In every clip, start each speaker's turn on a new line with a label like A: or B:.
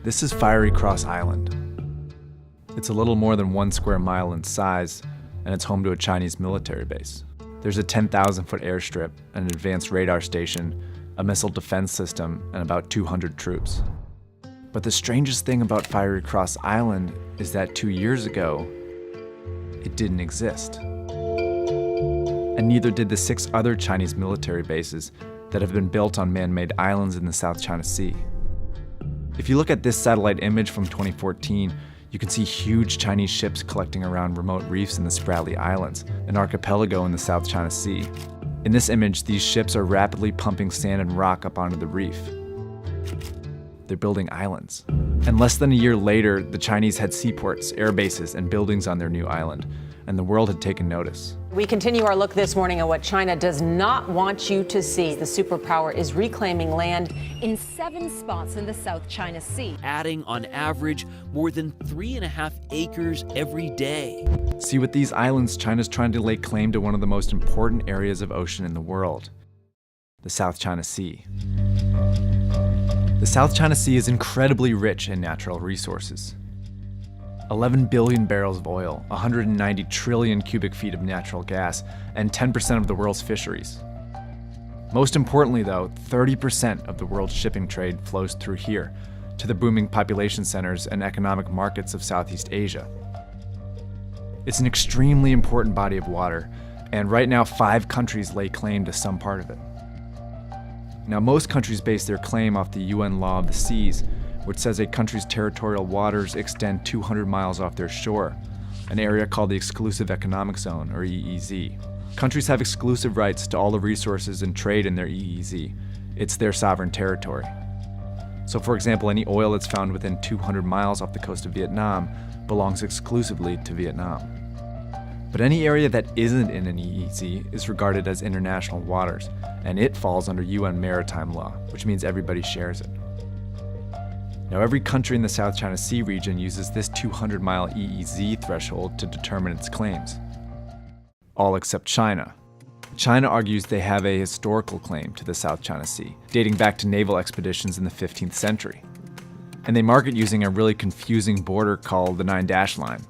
A: This is Fiery Cross Island. It's a little more than 1 square mile in size, and it's home to a Chinese military base. There's a 10,000-foot airstrip, an advanced radar station, a missile defense system, and about 200 troops. But the strangest thing about Fiery Cross Island is that 2 years ago, it didn't exist. And neither did the 6 other Chinese military bases that have been built on man-made islands in the South China Sea. If you look at this satellite image from 2014, you can see huge Chinese ships collecting around remote reefs in the Spratly Islands, an archipelago in the South China Sea. In this image, these ships are rapidly pumping sand and rock up onto the reef. They're building islands. And less than a year later, the Chinese had seaports, air bases, and buildings on their new island, and the world had taken notice.
B: We continue our look this morning at what China does not want you to see. The superpower is reclaiming land
C: in 7 spots in the South China Sea,
D: adding on average more than 3.5 acres every day.
A: See, with these islands, China's trying to lay claim to one of the most important areas of ocean in the world, the South China Sea. The South China Sea is incredibly rich in natural resources. 11 billion barrels of oil, 190 trillion cubic feet of natural gas, and 10% of the world's fisheries. Most importantly though, 30% of the world's shipping trade flows through here, to the booming population centers and economic markets of Southeast Asia. It's an extremely important body of water, and right now 5 countries lay claim to some part of it. Now, most countries base their claim off the UN Law of the Seas, which says a country's territorial waters extend 200 miles off their shore, an area called the Exclusive Economic Zone, or EEZ. Countries have exclusive rights to all the resources and trade in their EEZ. It's their sovereign territory. So for example, any oil that's found within 200 miles off the coast of Vietnam belongs exclusively to Vietnam. But any area that isn't in an EEZ is regarded as international waters, and it falls under UN maritime law, which means everybody shares it. Now, every country in the South China Sea region uses this 200-mile EEZ threshold to determine its claims. All except China. China argues they have a historical claim to the South China Sea, dating back to naval expeditions in the 15th century. And they mark it using a really confusing border called the Nine Dash Line.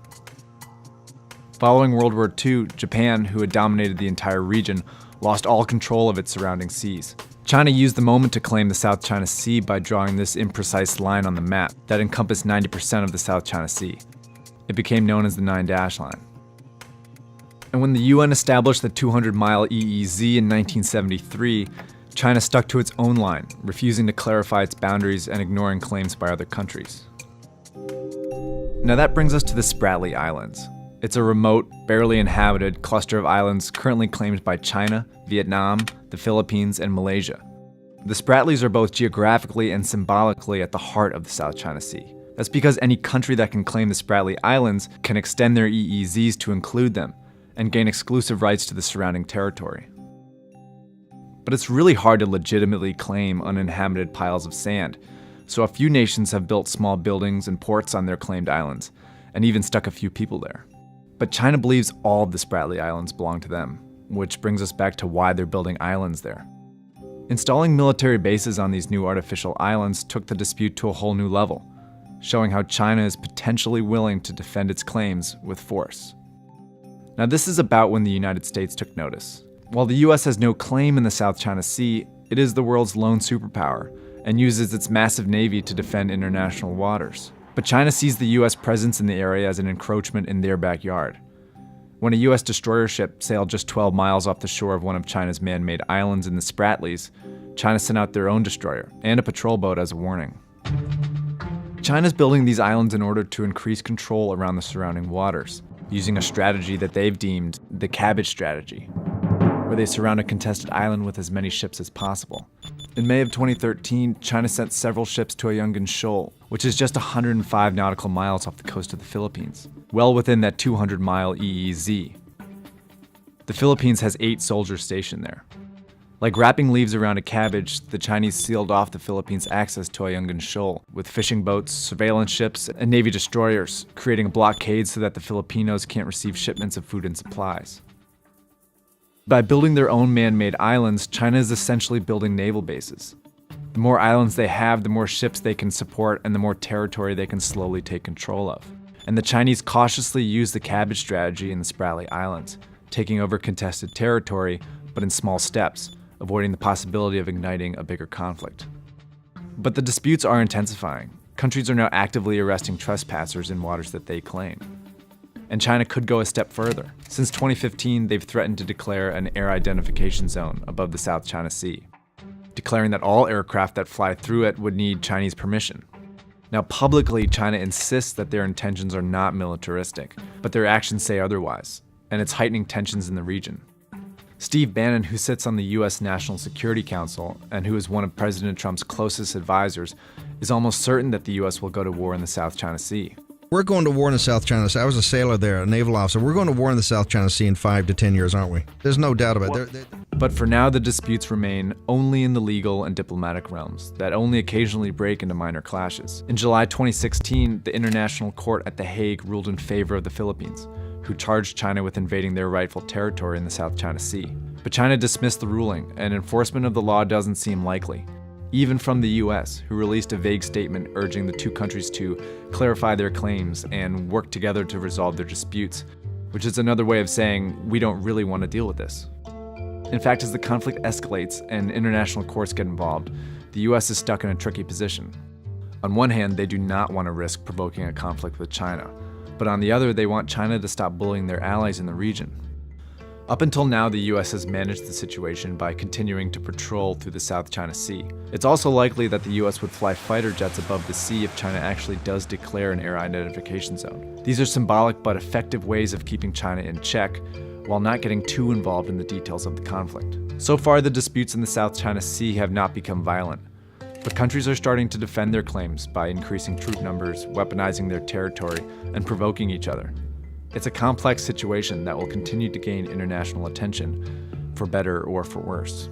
A: Following World War II, Japan, who had dominated the entire region, lost all control of its surrounding seas. China used the moment to claim the South China Sea by drawing this imprecise line on the map that encompassed 90% of the South China Sea. It became known as the Nine Dash Line. And when the UN established the 200-mile EEZ in 1973, China stuck to its own line, refusing to clarify its boundaries and ignoring claims by other countries. Now that brings us to the Spratly Islands. It's a remote, barely inhabited cluster of islands currently claimed by China, Vietnam, the Philippines, and Malaysia. The Spratlys are both geographically and symbolically at the heart of the South China Sea. That's because any country that can claim the Spratly Islands can extend their EEZs to include them, and gain exclusive rights to the surrounding territory. But it's really hard to legitimately claim uninhabited piles of sand, so a few nations have built small buildings and ports on their claimed islands, and even stuck a few people there. But China believes all of the Spratly Islands belong to them, which brings us back to why they're building islands there. Installing military bases on these new artificial islands took the dispute to a whole new level, showing how China is potentially willing to defend its claims with force. Now, this is about when the United States took notice. While the US has no claim in the South China Sea, it is the world's lone superpower and uses its massive navy to defend international waters. But China sees the US presence in the area as an encroachment in their backyard. When a US destroyer ship sailed just 12 miles off the shore of one of China's man-made islands in the Spratlys, China sent out their own destroyer and a patrol boat as a warning. China's building these islands in order to increase control around the surrounding waters, using a strategy that they've deemed the cabbage strategy, where they surround a contested island with as many ships as possible. In May of 2013, China sent several ships to Ayungin Shoal, which is just 105 nautical miles off the coast of the Philippines, well within that 200-mile EEZ. The Philippines has 8 soldiers stationed there. Like wrapping leaves around a cabbage, the Chinese sealed off the Philippines' access to Ayungin Shoal with fishing boats, surveillance ships, and Navy destroyers, creating a blockade so that the Filipinos can't receive shipments of food and supplies. By building their own man-made islands, China is essentially building naval bases. The more islands they have, the more ships they can support, and the more territory they can slowly take control of. And the Chinese cautiously use the cabbage strategy in the Spratly Islands, taking over contested territory, but in small steps, avoiding the possibility of igniting a bigger conflict. But the disputes are intensifying. Countries are now actively arresting trespassers in waters that they claim. And China could go a step further. Since 2015, they've threatened to declare an air identification zone above the South China Sea, declaring that all aircraft that fly through it would need Chinese permission. Now, publicly, China insists that their intentions are not militaristic, but their actions say otherwise, and it's heightening tensions in the region. Steve Bannon, who sits on the U.S. National Security Council and who is one of President Trump's closest advisors, is almost certain that the U.S. will go to war in the South China Sea.
E: We're going to war in the South China Sea. I was a sailor there, a naval officer. We're going to war in the South China Sea in 5 to 10 years, aren't we? There's no doubt about it.
A: But for now, the disputes remain only in the legal and diplomatic realms that only occasionally break into minor clashes. In July 2016, the International Court at The Hague ruled in favor of the Philippines, who charged China with invading their rightful territory in the South China Sea. But China dismissed the ruling, and enforcement of the law doesn't seem likely, even from the US, who released a vague statement urging the two countries to clarify their claims and work together to resolve their disputes, which is another way of saying we don't really want to deal with this. In fact, as the conflict escalates and international courts get involved, the US is stuck in a tricky position. On one hand, they do not want to risk provoking a conflict with China, but on the other, they want China to stop bullying their allies in the region. Up until now, the US has managed the situation by continuing to patrol through the South China Sea. It's also likely that the US would fly fighter jets above the sea if China actually does declare an air identification zone. These are symbolic but effective ways of keeping China in check, while not getting too involved in the details of the conflict. So far, the disputes in the South China Sea have not become violent, but countries are starting to defend their claims by increasing troop numbers, weaponizing their territory, and provoking each other. It's a complex situation that will continue to gain international attention, for better or for worse.